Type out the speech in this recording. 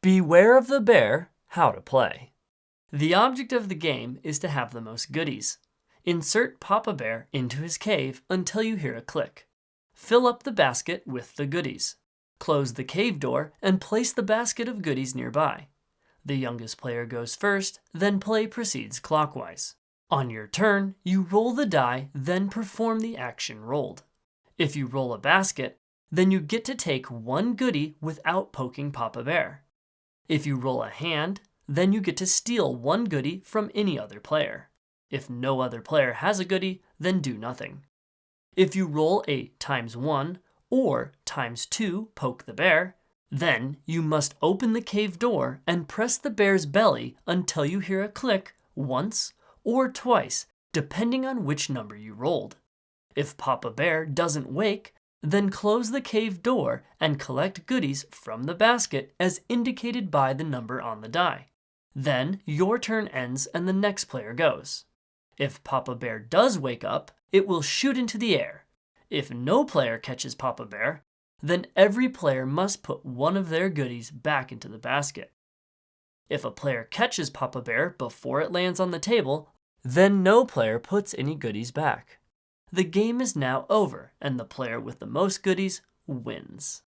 Beware of the bear, how to play. The object of the game is to have the most goodies. Insert Papa Bear into his cave until you hear a click. Fill up the basket with the goodies. Close the cave door and place the basket of goodies nearby. The youngest player goes first, then play proceeds clockwise. On your turn, you roll the die, then perform the action rolled. If you roll a basket, then you get to take one goodie without poking Papa Bear. If you roll a hand, then you get to steal one goodie from any other player. If no other player has a goodie, then do nothing. If you roll a ×1 or ×2 poke the bear, then you must open the cave door and press the bear's belly until you hear a click once or twice, depending on which number you rolled. If Papa Bear doesn't wake, then close the cave door and collect goodies from the basket as indicated by the number on the die. Then your turn ends and the next player goes. If Papa Bear does wake up, it will shoot into the air. If no player catches Papa Bear, then every player must put one of their goodies back into the basket. If a player catches Papa Bear before it lands on the table, then no player puts any goodies back. The game is now over, and the player with the most goodies wins.